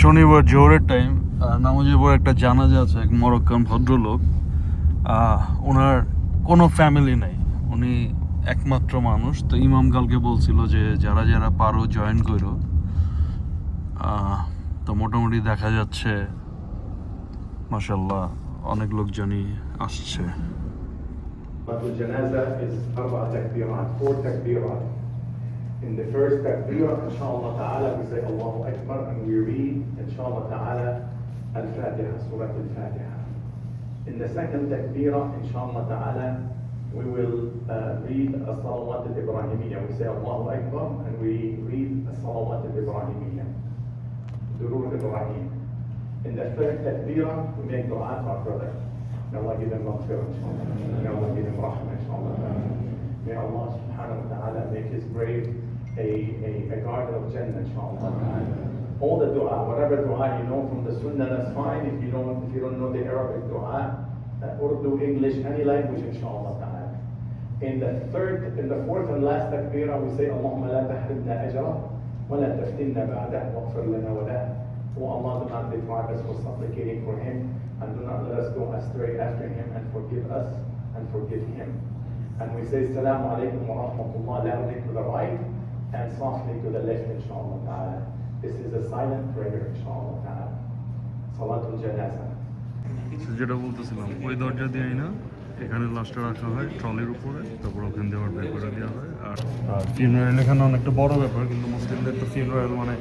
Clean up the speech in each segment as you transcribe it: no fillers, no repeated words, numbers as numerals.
শনিবার জোহরের টাইম, নামাজের পর একটা জানাজা আছে এক মরক্কান ভদ্রলোক। ওনার কোনো ফ্যামিলি নেই, উনি একমাত্র মানুষ। তো ইমাম কালকে বলছিল যে যারা যারা পারো জয়েন করো। তো মোটামুটি দেখা যাচ্ছে মাশাআল্লাহ অনেক লোকজনই আসছে। الجنازة is 4 تكبيرات 4 تكبيرات. In the first takbir, inshallah ta'ala, we say Allahu Akbar and we read, inshallah ta'ala, Al-Fatiha, Surah Al-Fatiha. In the second takbir, inshallah ta'ala, we will read As-Salawat Al-Ibrahimiyya. We say Allahu Akbar and we read As-Salawat Al-Ibrahimiyya. Durur Ibrahim. In the third takbir, we make dua to our brother. May Allah give him maghfirah, inshallah. May Allah give him rahmah, inshallah. May Allah subhanahu wa ta'ala make his grave a garden of Jannah, inshallah. All the dua, whatever dua you know from the Sunnah, that's fine. If you don't know the Arabic dua, Urdu, English, any language, inshallah ta'ala. In the fourth and last takbirah, we say, Allahumma la tahrimna ajra, wa la taftinna ba'dah, waghfir lana wa la. Oh Allah, do not deprive us for supplicating for him, and do not let us go astray after him, and forgive us and forgive him. And we say, Assalamu alaikum wa rahmatullah, loudly to the right and softly to the left, inshallah ta'ala. This is a silent prayer, inshallah ta'ala. Salatul Janazah. যেটা বলতেছিলাম, ওই দরজা দিয়েই না এখানে লাশটা রাখা হয় ট্রলির উপরে, তারপর ওখান দিয়ে আবার বের করে দেওয়া হয়। আর ফিউনারেল এখানে অনেকটা বড় ব্যাপার, কিন্তু মুসলিমদের তো ফিউনারেল মানে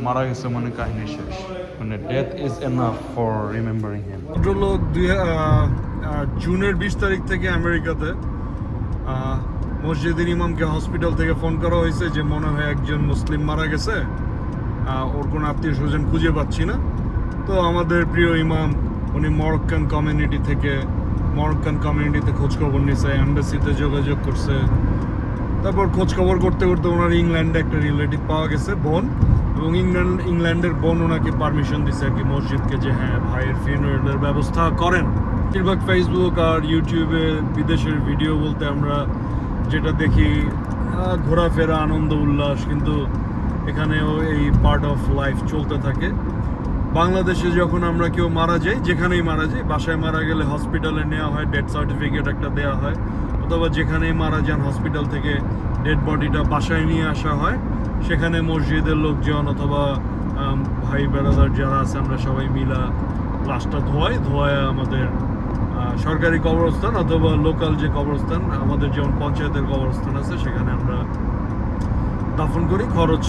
মারা গেছে মানে কাহিনী শেষ, মানে death is enough for remembering him. ভদ্রলোক জুনের 20 তারিখ থেকে আমেরিকাতে। মসজিদের ইমামকে হসপিটাল থেকে ফোন করা হয়েছে যে মনে হয় একজন মুসলিম মারা গেছে, ওর কোনো আত্মীয় স্বজন খুঁজে পাচ্ছি না। তো আমাদের প্রিয় ইমাম উনি মরক্কান কমিউনিটিতে খোঁজখবর নিছে, এম্বাসিতে যোগাযোগ করছে। তারপর খোঁজখবর করতে করতে ওনার ইংল্যান্ডে একটা রিলেটিভ পাওয়া গেছে, বোন, এবং ইংল্যান্ডের বোন ওনাকে পারমিশন দিছে আর কি মসজিদকে, যে হ্যাঁ ভাইয়ের ফিউনারেলের ব্যবস্থা করেন। বেশিরভাগ ফেসবুক আর ইউটিউবে বিদেশের ভিডিও বলতে আমরা যেটা দেখি ঘোরাফেরা, আনন্দ উল্লাস, কিন্তু এখানেও এই পার্ট অফ লাইফ চলতে থাকে। বাংলাদেশে যখন আমরা কেউ মারা যাই, যেখানেই মারা যাই, বাসায় মারা গেলে হসপিটালে নেওয়া হয়, ডেথ সার্টিফিকেট একটা দেওয়া হয়, অথবা যেখানেই মারা যান হসপিটাল থেকে ডেড বডিটা বাসায় নিয়ে আসা হয়। সেখানে মসজিদের লোকজন অথবা ভাই বেড়াদার যারা আছে আমরা সবাই মিলা লাশটা ধোয়ায় আমাদের সরকারি কবরস্থান অথবা লোকাল যে কবরস্থান আমাদের যেমন পঞ্চায়েতের কবরস্থান আছে সেখানে আমরা দাফন করি। খরচ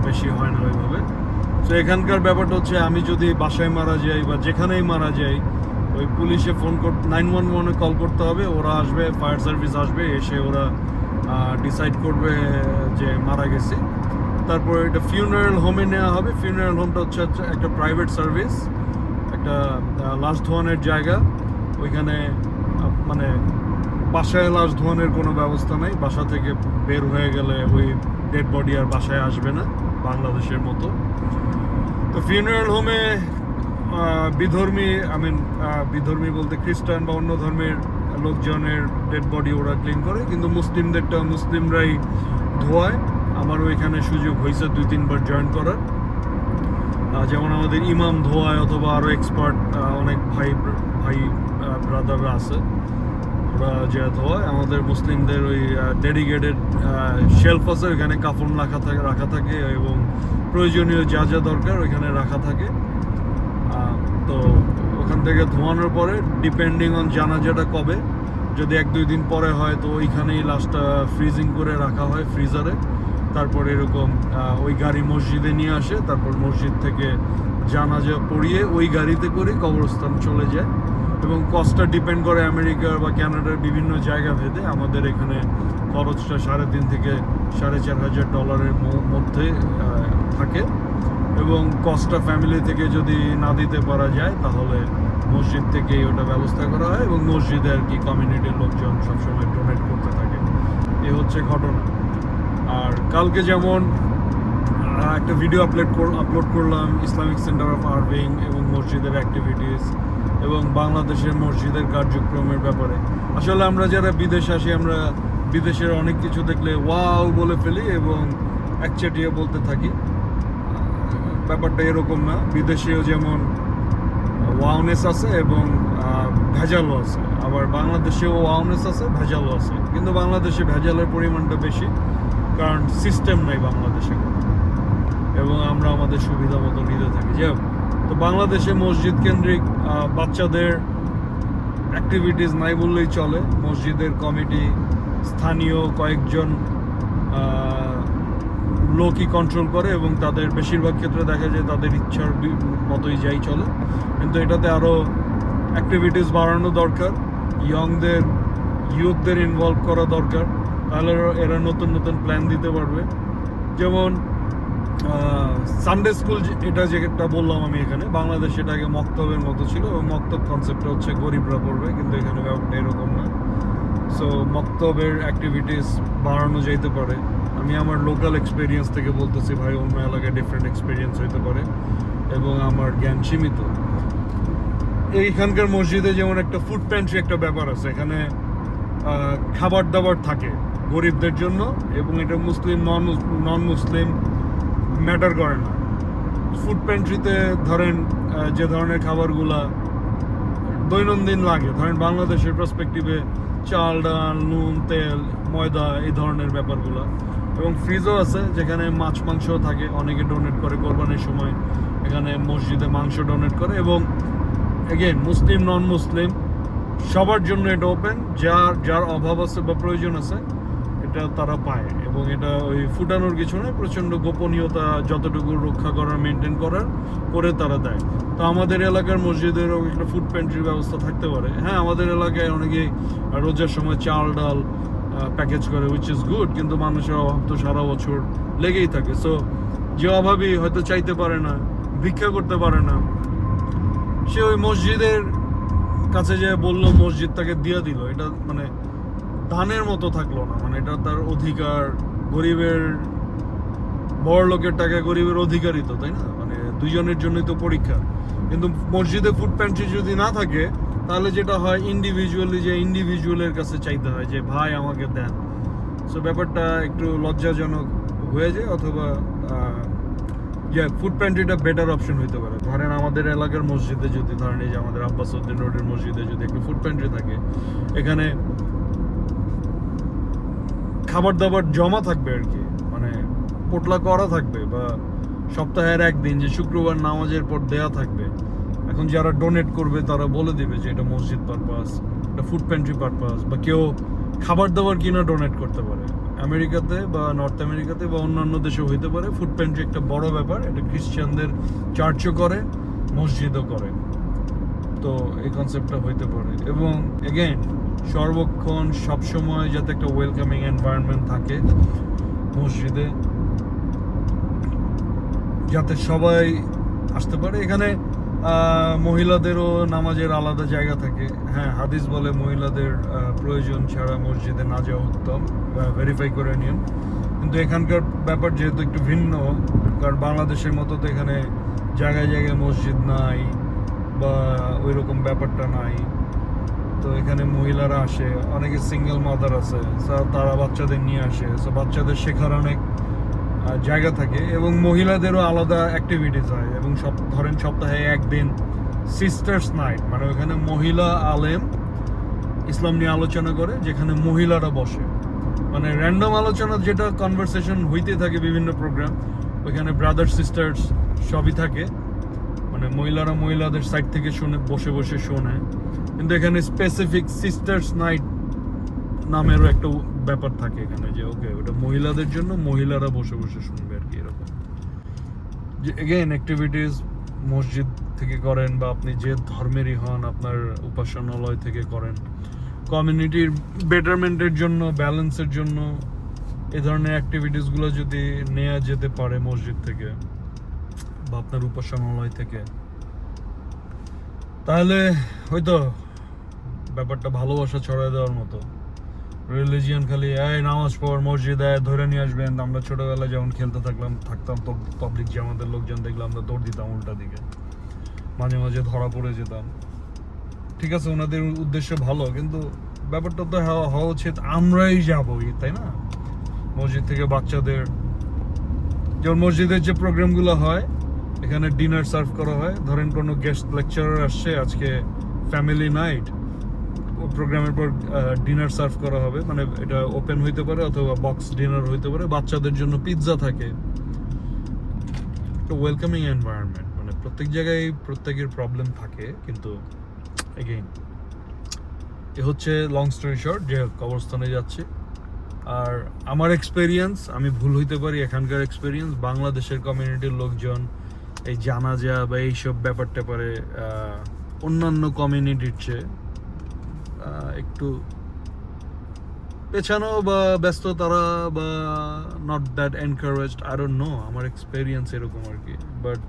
বেশি হয় না ওইভাবে। তো এখানকার ব্যাপারটা হচ্ছে, আমি যদি বাসায় মারা যাই বা যেখানেই মারা যাই, ওই পুলিশে 911-এ কল করতে হবে, ওরা আসবে, ফায়ার সার্ভিস আসবে, এসে ওরা ডিসাইড করবে যে মারা গেছে। তারপর এটা ফিউনারেল হোমে নেওয়া হবে। ফিউনারেল হোমটা হচ্ছে একটা প্রাইভেট সার্ভিস, একটা লাশ ধোয়ানোর জায়গা। ওইখানে মানে বাসায় লাশ ধোয়ানোর কোনো ব্যবস্থা নেই। বাসা থেকে বের হয়ে গেলে ওই ডেড বডি আর বাসায় আসবে না বাংলাদেশের মতো। তো ফিউনারেল হোমে বিধর্মী বলতে খ্রিস্টান বা অন্য ধর্মের লোকজনের ডেড বডি ওরা ক্লিন করে, কিন্তু মুসলিমদেরটা মুসলিমরাই ধোয়ায়। আমার ওইখানে সুযোগ হয়েছে 2-3 বার জয়েন করার। যেমন আমাদের ইমাম ধোয়ায়, অথবা আরও এক্সপার্ট অনেক ভাই ব্রাদাররা আছে, ওরা যে ধোয়ায়। আমাদের মুসলিমদের ওই ডেডিকেটেড শেলফ আছে, ওইখানে কাফন রাখা থাকে এবং প্রয়োজনীয় যা যা দরকার ওইখানে রাখা থাকে। তো ওখান থেকে ধোয়ানোর পরে ডিপেন্ডিং অন জানাজাটা কবে, যদি 1-2 দিন পরে হয় তো ওইখানেই লাশটা ফ্রিজিং করে রাখা হয় ফ্রিজারে। তারপর এরকম ওই গাড়ি মসজিদে নিয়ে আসে, তারপর মসজিদ থেকে জানাজা পড়িয়ে ওই গাড়িতে করে কবরস্থান চলে যায়। এবং কস্টটা ডিপেন্ড করে আমেরিকার বা কানাডার বিভিন্ন জায়গা ভেদে। আমাদের এখানে খরচটা $3,500 থেকে $4,500 মধ্যে থাকে, এবং কস্টটা ফ্যামিলি থেকে যদি না দিতে পারা যায় তাহলে মসজিদ থেকেই ওটা ব্যবস্থা করা হয়, এবং মসজিদে আর কি কমিউনিটির লোকজন সবসময় ডোনেট করতে থাকে। এ হচ্ছে ঘটনা। আর কালকে যেমন একটা ভিডিও আপলোড করলাম ইসলামিক সেন্টার অফ আরভিং এবং মসজিদের অ্যাক্টিভিটিস এবং বাংলাদেশের মসজিদের কার্যক্রমের ব্যাপারে। আসলে আমরা যারা বিদেশে আসি, আমরা বিদেশের অনেক কিছু দেখলে ওয়াও বলে ফেলি এবং একচেটিয়া বলতে থাকি। ব্যাপারটা এরকম না, বিদেশেও যেমন ওয়াওনেস আছে এবং ভেজালও আছে, আবার বাংলাদেশেও ওয়াওনেস আছে, ভেজালও আছে। কিন্তু বাংলাদেশে ভেজালের পরিমাণটা বেশি, কারণ সিস্টেম নাই বাংলাদেশে এবং আমরা আমাদের সুবিধা মতো নিতে থাকি। যাই হোক, তো বাংলাদেশে মসজিদ কেন্দ্রিক বাচ্চাদের অ্যাক্টিভিটিস নাই বললেই চলে। মসজিদের কমিটি স্থানীয় কয়েকজন লোকই কন্ট্রোল করে এবং তাদের বেশিরভাগ ক্ষেত্রে দেখা যায় তাদের ইচ্ছার মতোই যাই চলে। কিন্তু এটাতে আরও অ্যাক্টিভিটিস বাড়ানো দরকার, ইউথদের ইনভলভ করা দরকার, তাহলে এরা নতুন নতুন প্ল্যান দিতে পারবে। যেমন সানডে স্কুল, এটা যেটা বললাম আমি, এখানে বাংলাদেশে এটা আগে মক্তবের মতো ছিল এবং মক্তব কনসেপ্টটা হচ্ছে গরিবরা পড়বে, কিন্তু এখানে ব্যাপারটা এরকম না। সো মক্তবের অ্যাক্টিভিটিস বাড়ানো যেতে পারে। আমি আমার লোকাল এক্সপিরিয়েন্স থেকে বলতেছি ভাই, অন্য এলাকায় ডিফারেন্ট এক্সপিরিয়েন্স হইতে পারে এবং আমার জ্ঞান সীমিত। এইখানকার মসজিদে যেমন একটা ফুড প্যান্ট্রি একটা ব্যাপার আছে, এখানে খাবার দাবার থাকে গরিবদের জন্য এবং এটা মুসলিম নন মুসলিম ম্যাটার করে না। ফুড প্যান্ট্রিতে ধরেন যে ধরনের খাবারগুলা দৈনন্দিন লাগে, ধরেন বাংলাদেশের পার্সপেক্টিভে চাল, ডাল, নুন, তেল, ময়দা, এই ধরনের ব্যাপারগুলো। এবং ফ্রিজও আছে যেখানে মাছ মাংস থাকে, অনেকে ডোনেট করে কোরবানির সময়, এখানে মসজিদে মাংস ডোনেট করে। এবং এগেন মুসলিম নন মুসলিম সবার জন্য এটা ওপেন, যার অভাব আছে বা প্রয়োজন আছে এটা তারা পায়। এবং এটা ওই ফুটানোর কিছু নয়, প্রচণ্ড গোপনীয়তা যতটুকু রক্ষা করার, মেনটেন করার করে তারা দেয়। তো আমাদের এলাকার মসজিদেরও একটা ফুড প্যান্ট্রির ব্যবস্থা থাকতে পারে। হ্যাঁ, আমাদের এলাকায় অনেকেই রোজার সময় চাল ডাল প্যাকেজ করে, উইচ ইজ গুড, কিন্তু মানুষের অভাব তো সারা বছর লেগেই থাকে। সো যে অভাবী হয়তো চাইতে পারে না, ভিক্ষা করতে পারে না, সে ওই মসজিদের কাছে যে বললো, মসজিদ তাকে দিয়ে দিল, এটা মানে দানের মতো থাকলো না, মানে এটা তার অধিকার। গরিবের, বড় লোকের টাকা গরিবের অধিকারই তো, তাই না? মানে দুইজনের জন্যই তো পরীক্ষা। কিন্তু মসজিদে ফুড প্যান্ট্রি যদি না থাকে, তাহলে যেটা হয় ইন্ডিভিজুয়ালি, যে ইন্ডিভিজুয়ালের কাছে চাইতে হয় যে ভাই আমাকে দেন। সো ব্যাপারটা একটু লজ্জাজনক হয়ে যায়। অথবা ফুড প্যান্ট্রিটা বেটার অপশন হইতে পারে। ধরেন আমাদের এলাকার মসজিদে যদি, ধরেন এই যে আমাদের আব্বাস উদ্দিন রোডের মসজিদে যদি একটা ফুড প্যান্ট্রি থাকে, এখানে খাবার দাবার জমা থাকবে আর কি, মানে পোটলা করা থাকবে, বা সপ্তাহের একদিন যে শুক্রবার নামাজের পর দেয়া থাকবে। এখন যারা ডোনেট করবে তারা বলে দিবে যে এটা মসজিদ পারপাস, এটা ফুড প্যান্ট্রি পারপাস, বা কেউ খাবার দাবার কিনা ডোনেট করতে পারে। আমেরিকাতে বা নর্থ আমেরিকাতে বা অন্যান্য দেশেও হইতে পারে ফুড প্যান্ট্রি একটা বড় ব্যাপার। এটা খ্রিস্টানদের চার্চও করে, মসজিদও করে। তো এই কনসেপ্টটা হইতে পারে। এবং এগেইন সর্বক্ষণ সবসময় যাতে একটা ওয়েলকামিং এনভায়রনমেন্ট থাকে মসজিদে, যাতে সবাই আসতে পারে। এখানে মহিলাদেরও নামাজের আলাদা জায়গা থাকে। হ্যাঁ, হাদিস বলে মহিলাদের প্রয়োজন ছাড়া মসজিদে না যাওয়া উত্তম, ভেরিফাই করে নিন। কিন্তু এখানকার ব্যাপার যেহেতু একটু ভিন্ন, কারণ বাংলাদেশের মতো তো এখানে জায়গায় জায়গায় মসজিদ নাই বা ওই রকম ব্যাপারটা নাই। তো এখানে মহিলারা আসে, অনেকে সিঙ্গেল মাদার আছে, তারা বাচ্চাদের নিয়ে আসে। সো বাচ্চাদের শেখার অনেক জায়গা থাকে এবং মহিলাদেরও আলাদা অ্যাক্টিভিটিস হয়। এবং ধরেন সপ্তাহে একদিন সিস্টার্স নাইট, মানে ওখানে মহিলা আলেম ইসলাম নিয়ে আলোচনা করে, যেখানে মহিলারা বসে, মানে র্যান্ডম আলোচনা, যেটা কনভারসেশন হইতে থাকে বিভিন্ন প্রোগ্রাম, ওইখানে ব্রাদার সিস্টার্স সবই থাকে, মানে মহিলারা মহিলাদের সাইড থেকে শুনে, বসে বসে শোনে। কিন্তু এখানে স্পেসিফিক সিস্টার্স নাইট নামেরও একটা ব্যাপার থাকে এখানে, যে ওকে ওটা মহিলাদের জন্য, মহিলারা বসে বসে শুনবে আর কি, এরকম। যে এগেইন অ্যাক্টিভিটিস মসজিদ থেকে করেন বা আপনি যে ধর্মেরই হন, আপনার উপাসনালয় থেকে করেন, কমিউনিটির বেটারমেন্টের জন্য, ব্যালেন্সের জন্য এই ধরনের অ্যাক্টিভিটিসগুলো যদি নেওয়া যেতে পারে মসজিদ থেকে বা আপনার উপাসনালয় থেকে, তাহলে হয়তো ব্যাপারটা ভালোবাসা ছড়ায় দেওয়ার মতো। রিলিজিয়ান খালি নামাজ পড়, মসজিদ ধরে নিয়ে আসবেন। আমরা ছোটবেলায় যেমন খেলতে থাকতাম তো পাবলিক জামাতের লোকজন দেখলে আমরা দৌড় দিতাম উল্টা দিকে, মাঝে মাঝে ধরা পড়ে যেতাম। ঠিক আছে, ওনাদের উদ্দেশ্য ভালো, কিন্তু ব্যাপারটা তো হওয়া উচিত আমরাই যাবই, তাই না? মসজিদ থেকে বাচ্চাদের, যেমন মসজিদের যে প্রোগ্রামগুলো হয় এখানে ডিনার সার্ভ করা হয়। ধরেন কোনো গেস্ট লেকচারার আসছে, আজকে ফ্যামিলি নাইট, প্রোগ্রামের পর ডিনার সার্ভ করা হবে, মানে এটা ওপেন হইতে পারে অথবা বক্স ডিনার হইতে পারে। বাচ্চাদের জন্য পিৎজা থাকে। একটা ওয়েলকামিং এনভায়রনমেন্ট, মানে প্রত্যেক জায়গায় প্রত্যেকের প্রবলেম থাকে, কিন্তু এগেইন এ হচ্ছে লং স্টোরি শর্ট যে কবরস্থানে যাচ্ছি। আর আমার এক্সপেরিয়েন্স, আমি ভুল হইতে পারি, এখানকার এক্সপেরিয়েন্স বাংলাদেশের কমিউনিটির লোকজন এই জানাজা বা এইসব ব্যাপার ট্যাপারে অন্যান্য কমিউনিটির চেয়ে একটু পেছানো বা ব্যস্ত তারা, বা not that encouraged, I don't no, আমার এক্সপেরিয়েন্স এরকম আর কি। বাট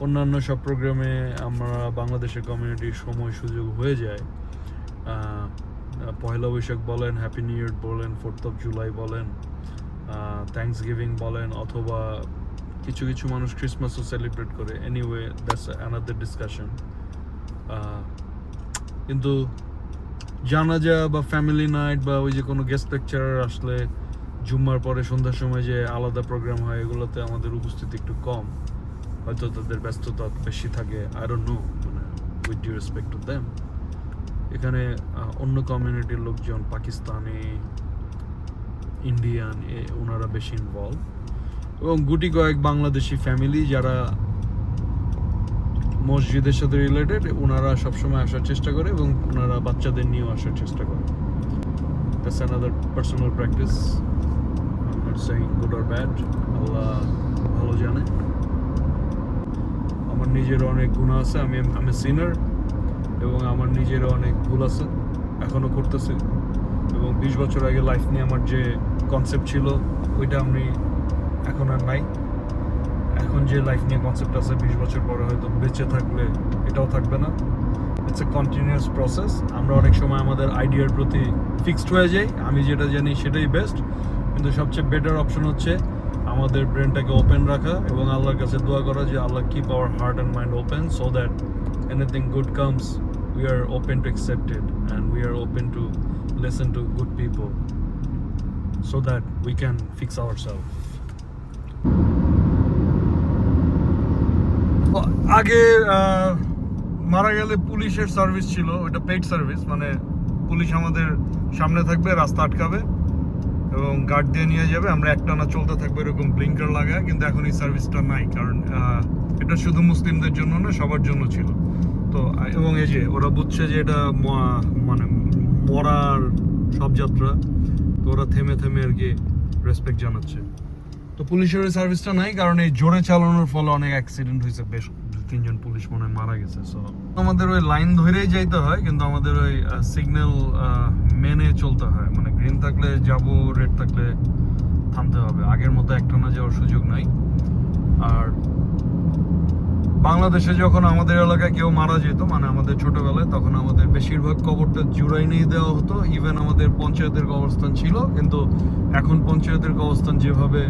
অন্যান্য সব প্রোগ্রামে আমরা বাংলাদেশের কমিউনিটির সময় সুযোগ হয়ে যায়। পয়লা বৈশাখ বলেন, হ্যাপি নিউ ইয়ার বলেন, 4th of জুলাই বলেন, থ্যাঙ্কস গিভিং বলেন, অথবা কিছু কিছু মানুষ ক্রিসমাসও সেলিব্রেট করে। Anyway, that's another discussion. কিন্তু জানাজা বা ফ্যামিলি নাইট বা ওই যে কোনো গেস্ট লেকচারার আসলে জুম্মার পরে সন্ধ্যার সময় যে আলাদা প্রোগ্রাম হয়, এগুলোতে আমাদের উপস্থিতি একটু কম। হয়তো তাদের ব্যস্ততা বেশি থাকে, আই ডোন্ট নো, মানে with due respect to them. এখানে অন্য কমিউনিটির লোকজন, পাকিস্তানি, ইন্ডিয়ান, ওনারা বেশি ইনভলভ, এবং গুটি কয়েক বাংলাদেশি ফ্যামিলি যারা মসজিদের সাথে রিলেটেড, ওনারা সবসময় আসার চেষ্টা করে এবং ওনারা বাচ্চাদের নিয়েও আসার চেষ্টা করে। That's another personal practice, I am not saying good or bad, আল্লাহ ভালো জানে। আমার নিজের অনেক গুনাহ আছে, আমি সিনার, এবং আমার নিজেরও অনেক ভুল আছে, এখনও করতেছি। এবং 20 বছর আগে লাইফ নিয়ে আমার যে কনসেপ্ট ছিল, ওইটা আমি এখন আর নাই। এখন যে লাইফ নিয়ে কনসেপ্ট আছে, 20 বছর পরে হয়তো বেঁচে থাকলে এটাও থাকবে না। It's a continuous process. আমরা অনেক সময় আমাদের আইডিয়ার প্রতি ফিক্সড হয়ে যাই, আমি যেটা জানি সেটাই বেস্ট, কিন্তু সবচেয়ে বেটার অপশন হচ্ছে আমাদের ব্রেনটাকে ওপেন রাখা এবং আল্লাহর কাছে দোয়া করা যে Allah keep our heart and mind open, so that anything good comes, we are open to accept it, and we are open to listen to good people, so that we can fix ourselves. আগে মারা গেলে পুলিশের service ছিল, ওটা paid service, মানে police আমাদের সামনে থাকবে, রাস্তা আটকাবে এবং গার্ড দিয়ে নিয়ে যাবে, আমরা একটানা চলতে থাকবো এরকম ব্লিঙ্কার লাগায়। কিন্তু এখন এই সার্ভিসটা নাই, কারণ এটা শুধু মুসলিমদের জন্য না, সবার জন্য ছিল। তো এবং এই যে ওরা বুঝছে যে এটা মানে মরার সব যাত্রা, তো ওরা থেমে থেমে আর কি রেসপেক্ট জানাচ্ছে। তো পুলিশের ওই সার্ভিসটা নাই, কারণ এই জোরে চালানোর ফলে অনেক অ্যাক্সিডেন্ট হয়েছে, বেশ 2-3 জন পুলিশ মনে হয় মারা গেছে। সো আমাদের ওই লাইন ধরেই যাইতে হয়, কিন্তু আমাদের ওই সিগন্যাল মেনে চলতে হয়, মানে গ্রিন থাকলে যাব, রেড থাকলে থামতে হবে। আগের মতো একটানা যাওয়ার সুযোগ নাই। আর বাংলাদেশে যখন আমাদের এলাকায় কেউ মারা যেত, মানে আমাদের ছোটবেলায়, তখন আমাদের বেশিরভাগ কবরটা জুড়াই নিয়ে দেওয়া হতো। ইভেন আমাদের পঞ্চায়েতের কবরস্থান ছিল, কিন্তু এখন পঞ্চায়েতের কবরস্থান যেভাবে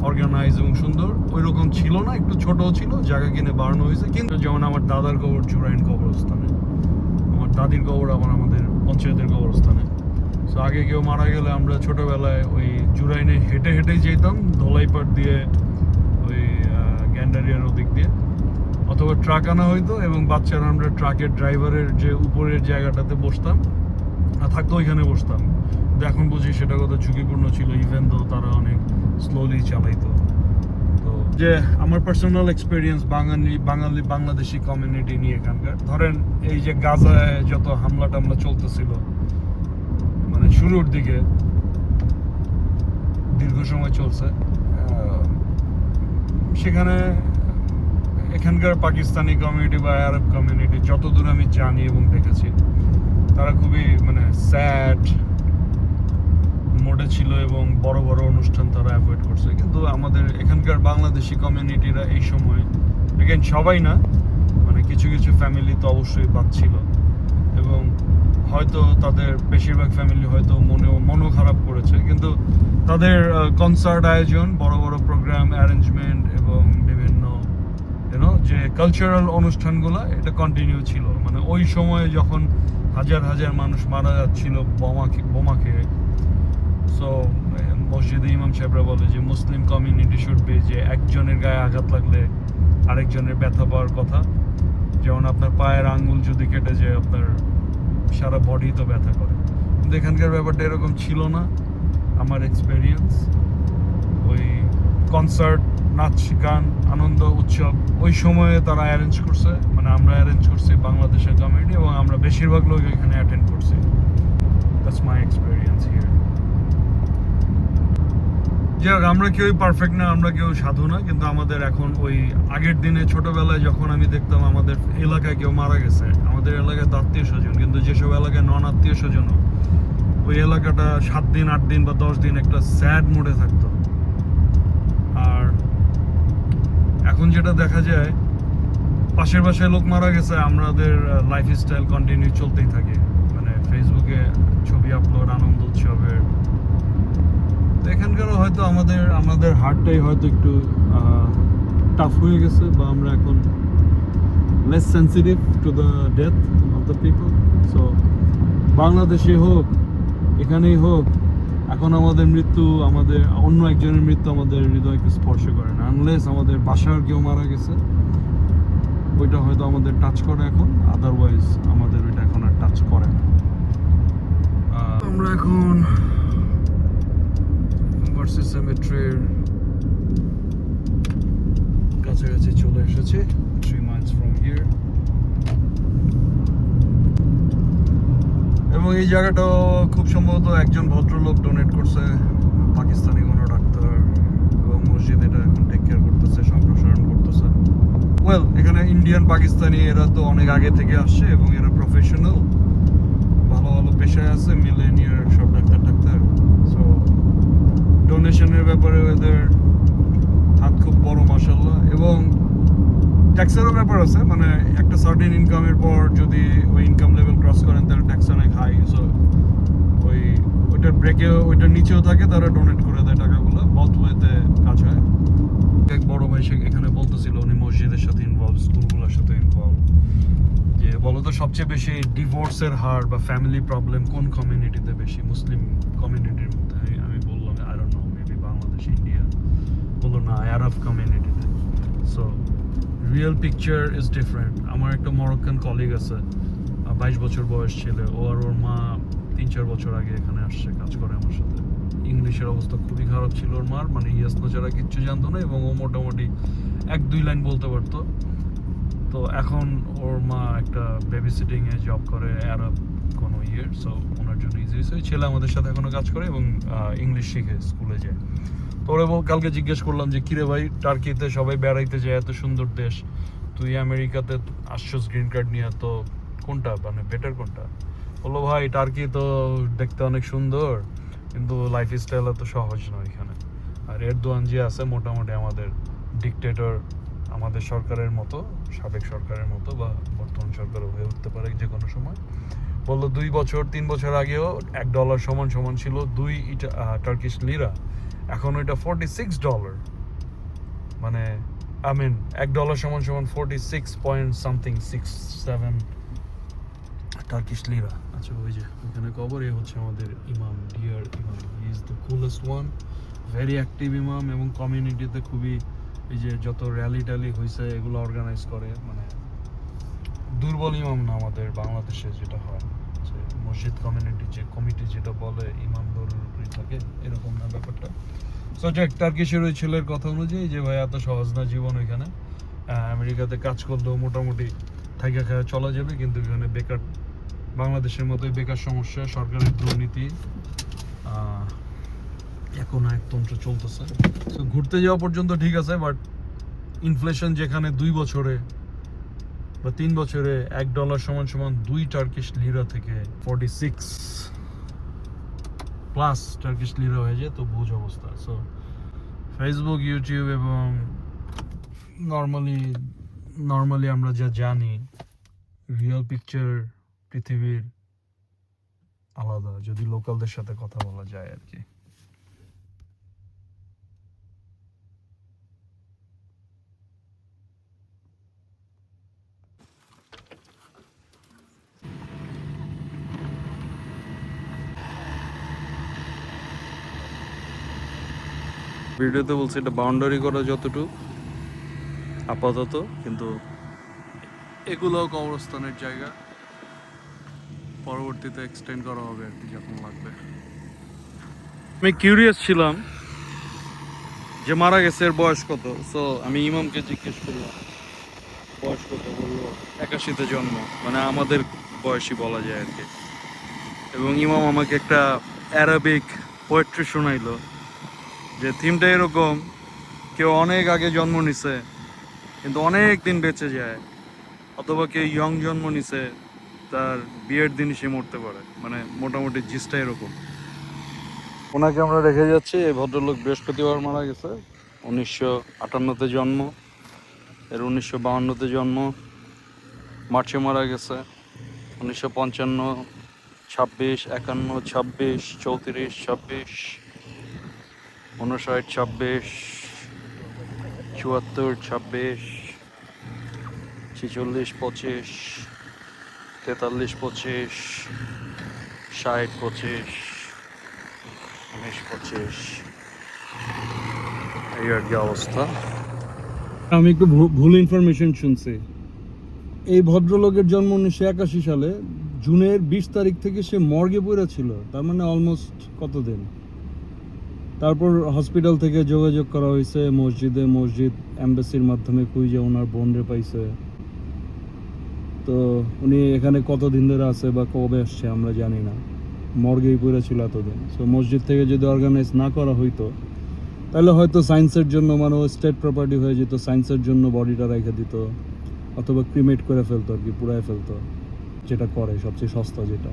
অর্গানাইজ এবং সুন্দর ওই রকম ছিল না, একটু ছোটও ছিল, জায়গা কিনে বাড়ানো হয়েছে। কিন্তু যেমন আমার দাদার কবর জুরাইন কবরস্থানে, আমার দাদির কবর আবার আমাদের পঞ্চায়েতের কবরস্থানে। তো আগে কেউ মারা গেলে আমরা ছোটবেলায় ওই জুরাইনে হেঁটে হেঁটেই যেতাম, ধলাইপাট দিয়ে ওই গ্যান্ডারিয়ার ওদিক দিয়ে, অথবা ট্রাক আনা হইতো এবং বাচ্চারা আমরা ট্রাকের ড্রাইভারের যে উপরের জায়গাটাতে বসতাম, থাকতো ওইখানে বসতাম। কিন্তু এখন বুঝি সেটা কত ঝুঁকিপূর্ণ ছিল, ইভেন তো তারা অনেক স্লোলি চালাইতো। তো যে আমার পার্সোনাল এক্সপিরিয়েন্স বাংলাদেশি কমিউনিটি নিয়ে এখানকার, ধরেন এই যে গাজায় যত হামলা টামলা চলতেছিল, মানে শুরুর দিকে দীর্ঘ সময় চলছে, সেখানে এখানকার পাকিস্তানি কমিউনিটি বা আরব কমিউনিটি যতদূর আমি জানি এবং দেখেছি, তারা খুবই মানে স্যাড মোডে ছিল এবং বড় বড় অনুষ্ঠান তারা অ্যাভয়েড করছে। কিন্তু আমাদের এখানকার বাংলাদেশি কমিউনিটিরা এই সময়, এগেন সবাই না, মানে কিছু কিছু ফ্যামিলি তো অবশ্যই বাঁচছিল, এবং হয়তো তাদের বেশিরভাগ ফ্যামিলি হয়তো মনও খারাপ করেছে, কিন্তু তাদের কনসার্ট আয়োজন, বড় বড় প্রোগ্রাম অ্যারেঞ্জমেন্ট এবং বিভিন্ন যে কালচারাল অনুষ্ঠানগুলো, এটা কন্টিনিউ ছিল। মানে ওই সময়ে যখন হাজার হাজার মানুষ মারা যাচ্ছিল বোমা খেয়ে, সো মসজিদে ইমাম সাহেবরা বলে যে মুসলিম কমিউনিটি শুড বি, যে একজনের গায়ে আঘাত লাগলে আরেকজনের ব্যথা পাওয়ার কথা। যেমন আপনার পায়ের আঙ্গুল যদি কেটে যায় আপনার সারা বডি তো ব্যথা করে, কিন্তু এখানকার ব্যাপারটা এরকম ছিল না। আমার এক্সপেরিয়েন্স ওই কনসার্ট, নাচ গান, আনন্দ উৎসব ওই সময়ে তারা অ্যারেঞ্জ করছে, মানে আমরা অ্যারেঞ্জ করছি বাংলাদেশের কমিউনিটি, এবং আমরা বেশিরভাগ লোক এখানে অ্যাটেন্ড করছি। That's my experience here. যাই হোক, আমরা কেউই পারফেক্ট না, আমরা কেউ সাধু না, কিন্তু আমাদের এখন ওই আগের দিনে ছোটবেলায় যখন আমি দেখতাম আমাদের এলাকায় কেউ মারা গেছে, আমাদের এলাকায় তো আত্মীয় স্বজন, কিন্তু যেসব এলাকায় নন আত্মীয় স্বজন ওই এলাকাটা 7 দিন 8 দিন বা 10 দিন একটা স্যাড মুডে থাকতো। আর এখন যেটা দেখা যায়, পাশের বাসায় লোক মারা গেছে, আমাদের লাইফ স্টাইল কন্টিনিউ চলতেই থাকে, মানে ফেসবুকে ছবি আপলোড, আনন্দ উৎসবের। তো এখানকারও হয়তো আমাদের হার্টটাই হয়তো একটু টাফ হয়ে গেছে, বা আমরা এখন less sensitive to the death of the people. So বাংলাদেশে হোক, এখানেই হোক, এখন আমাদের মৃত্যু, আমাদের অন্য একজনের মৃত্যু আমাদের হৃদয়কে স্পর্শ করে না, আনলেস আমাদের বাসার কেউ মারা গেছে, ওইটা হয়তো আমাদের টাচ করে এখন, আদারওয়াইজ আমাদের ওইটা এখন আর টাচ করে না। আমরা এখন ভার্সি সেমেট্রির কাছাকাছি চলে এসেছি, 3 miles from here। এবং এই জায়গাটা খুব সম্ভবত একজন ভদ্রলোক ডোনেট করছে, পাকিস্তানি কোনো ডাক্তার, এবং মসজিদ এটা এখন টেক কেয়ার করতেছে, সম্প্রসারণ করতেছে। ওয়েল, এখানে ইন্ডিয়ান পাকিস্তানি এরা তো অনেক আগে থেকে আসছে, এবং এরা প্রফেশনাল, ভালো ভালো পেশায় আছে, মিলেনিয়ার সব ডাক্তার। সো ডোনেশনের ব্যাপারে এদের হাত খুব বড়, মাশাআল্লাহ। এবং ট্যাক্সেরও ব্যাপার আছে, মানে একটা সার্টেন ইনকামের পর যদি ওই ইনকাম লেভেল ক্রস করেন তাহলে ট্যাক্স অনেক হাই। সো ওইটার ব্রেকে, ওইটার নিচেও থাকে, তারা ডোনেট করে দেয় টাকাগুলো, বোথ ওয়েতে কাজ হয়। এক বড় ভাই সে এখানে বলতেছিল, উনি মসজিদের সাথে ইনভলভ, স্কুলগুলোর সাথে ইনভলভ, যে বলতো সবচেয়ে বেশি ডিভোর্সের হার বা ফ্যামিলি প্রবলেম কোন কমিউনিটিতে বেশি? মুসলিম কমিউনিটির মধ্যে। আমি বললাম I don't no, maybe Bangladesh, India. বললো না, আরব কমিউনিটিতে। So real picture is different. আমার একটা মরক্কান কলিগ আছে, 22 বছর বয়স ছেলে, ও আর ওর মা 3-4 বছর আগে এখানে আসছে, কাজ করে আমার সাথে। ইংলিশের অবস্থা খুবই খারাপ ছিল ওর মার, মানে ইয়েস নো ছাড়া কিচ্ছু জানতো না, এবং ও মোটামুটি 1-2 লাইন বলতে পারতো। তো এখন ওর মা একটা বেবি সিটিং এ জব করে আরব কোনো ইয়ের, সো ওনার জন্য ইজি হয়েছে। ছেলে আমাদের সাথে এখনো কাজ করে এবং ইংলিশ শিখে, স্কুলে যায়। তো ওরা কালকে জিজ্ঞেস করলাম যে কিরে ভাই, টার্কিতে সবাই বেড়াইতে যায়, এত সুন্দর দেশ, তুই আমেরিকাতে আসছিস গ্রিন কার্ড নিয়ে, তো কোনটা মানে বেটার কোনটা? বললো ভাই, টার্কি তো দেখতে অনেক সুন্দর, কিন্তু লাইফ স্টাইল এত সহজ নয় এখানে। আর এরদোয়ান যে আছে, মোটামুটি আমাদের ডিকটেটর, আমাদের সরকারের মতো, সাবেক সরকারের মতো, বা বর্তমান সরকারও হয়ে উঠতে পারে যে কোনো সময়। বললো 2-3 বছর আগেও $1 সমান সমান ছিল 2 টার্কিশ লিরা, এখন ওইটা $46। মানে $1 সমান সমান 46 পয়েন্ট সামথিং 67 টার্কিশ লিরা। আচ্ছা, ওই যে ওইখানে কবর, এ হচ্ছে আমাদের ইমাম, ডিয়ার ইমাম। He is the coolest one, very active ইমাম, এবং কমিউনিটিতে খুবই, এই যে যত র্যালি ট্যালি হয়েছে এগুলো অর্গানাইজ করে, মানে দুর্বল ইমাম না আমাদের বাংলাদেশে যেটা হয়, যে মসজিদ কমিউনিটি যে কমিটি যেটা বলে ইমাম দৌড়ের উপরই থাকে, এরকম না ব্যাপারটা। সো যাক, টার্কিশের ওই ছেলের কথা অনুযায়ী যে ভাই এত সহজ না জীবন ওইখানে, আমেরিকাতে কাজ করলেও মোটামুটি থাইকা খাওয়া চলা যাবে, কিন্তু এখানে বেকার, বাংলাদেশের মতোই বেকার সমস্যা, সরকারের দুর্নীতি, এখন একতন্ত্র চলতেছে। সো ঘুরতে যাওয়া পর্যন্ত ঠিক আছে, বাট ইনফ্লেশন যেখানে 2 বছরে বা 3 বছরে $1 সমান সমান 2 টার্কিশ লিরা থেকে 46 প্লাস টার্কিশ লিরা হয়ে যায়, তো বুঝ অবস্থা। সো ফেসবুক, ইউটিউব এবং নর্মালি আমরা যা জানি, রিয়েল পিকচার পৃথিবীর আলাদা, যদি লোকালদের সাথে কথা বলা যায় আর কি। ভিডিওতে বলছে এটা বাউন্ডারি করা যতটুকু, আপাতত, কিন্তু এগুলোও কবরস্থানের জায়গা, পরবর্তীতে এক্সটেন্ড করা হবে আর কি যখন লাগবে। আমি কিউরিয়াস ছিলাম যে মারা গেছে এর বয়স কত, সো আমি ইমামকে জিজ্ঞেস করলাম বয়স কত, বললো 81-তে জন্ম, মানে আমাদের বয়সী বলা যায় আর কি। এবং ইমাম আমাকে একটা অ্যারাবিক পোয়েট্রি শোনাইলো, যে থিমটা এরকম, কেউ অনেক আগে জন্ম নিছে কিন্তু অনেক দিন বেঁচে যায়, অথবা কেউ ইয়ং জন্ম নিছে তার বিয়ের দিন সে মরতে পারে, মানে মোটামুটি জিসটা এরকম। ওনাকে আমরা রেখে যাচ্ছি। এই ভদ্রলোক বৃহস্পতিবার মারা গেছে, 1958-তে জন্ম, এর 1952-তে জন্ম, মার্চে মারা গেছে। 1955, 26, 51, 26, 34, 26, 59, 26, 74, 26, 46, 25, 43, 25, 60, 25, 19, 25, এই আর কি অবস্থা। আমি একটু ভুল ইনফরমেশন শুনছি। এই ভদ্রলোকের জন্ম 1981 সালে জুনের 20 তারিখ থেকে সে মর্গে পড়ে ছিল, তার মানে অলমোস্ট কতদিন। তারপর হসপিটাল থেকে যোগাযোগ করা হয়েছে মসজিদ এম্বাসির মাধ্যমে খুঁজে ওনার বোনরে পাইছে। তো উনি এখানে কতদিন ধরে আছে বা কবে আসছে আমরা জানি না, মর্গেই পড়ে ছিল এতদিন। সো মসজিদ থেকে যদি অর্গানাইজ না করা হইতো তাহলে হয়তো সায়েন্সের জন্য, মানে স্টেট প্রপার্টি হয়ে যেত, সায়েন্সের জন্য বডিটা রেখে দিত, অথবা ক্রিমেট করে ফেলতো আর কি, পুড়ায় ফেলতো, যেটা করে সবচেয়ে সস্তা যেটা।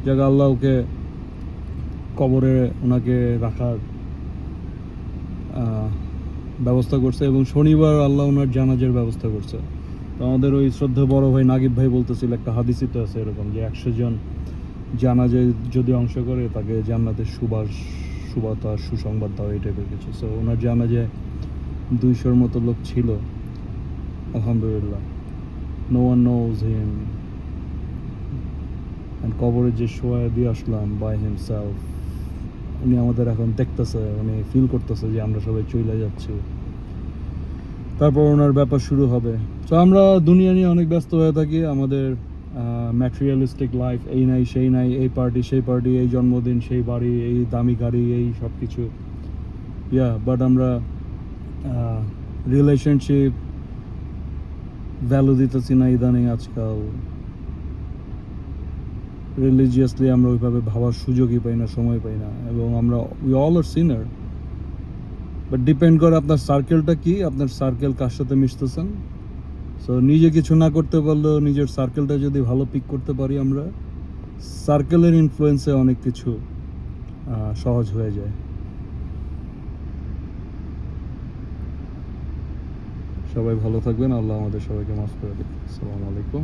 জায়গা আল্লাহ ওকে কবরে ওনাকে রাখার ব্যবস্থা করছে, এবং শনিবার আল্লাহ ওনার জানাজের ব্যবস্থা করছে। তো আমাদের ওই শ্রদ্ধা বড় ভাই নাগিব ভাই বলতেছিল, একটা হাদিসই তো আছে এরকম, যে 100 জন জানাজায় যদি অংশ করে তাকে জান্নাতের সুবাতাস সুসংবাদ দেওয়া, এই টাইপের কিছু। সো ওনার জানাজায় 200-র মতো লোক ছিল, আলহামদুলিল্লাহ। No one knows him, and কবরে যে শোয়া দিয়ে আসলাম বাই হিমসেলফ, উনি আমাদের এখন দেখতেছে, উনি ফিল করতেছে যে আমরা সবাই চলে যাচ্ছি। তারপর ওনার ব্যাপার শুরু হবে। তো আমরা দুনিয়া নিয়ে অনেক ব্যস্ত হয়ে থাকি, আমাদের ম্যাটেরিয়ালিস্টিক লাইফ, এই নাই সেই নাই, এই পার্টি সেই পার্টি, এই জন্মদিন সেই বাড়ি, এই দামি গাড়ি, এই সব কিছু। বাট আমরা রিলেশনশিপ ভ্যালু দিতেছি না ইদানিং আজকাল। রিলিজিয়াসলি আমরা ওইভাবে ভাবার সুযোগই পাই না, সময় পাই না, এবং আমরা we all are sinner. But depend করে আপনার সার্কেলটা কি, আপনার সার্কেল কার সাথে মিশতেছেন। সো নিজে কিছু না করতে পারলেও নিজের সার্কেলটা যদি ভালো পিক করতে পারি আমরা, সার্কেলের ইনফ্লুয়েন্সে অনেক কিছু সহজ হয়ে যায়। সবাই ভালো থাকবেন, আল্লাহ আমাদের সবাইকে মাফ করে দিন। আসসালামু আলাইকুম।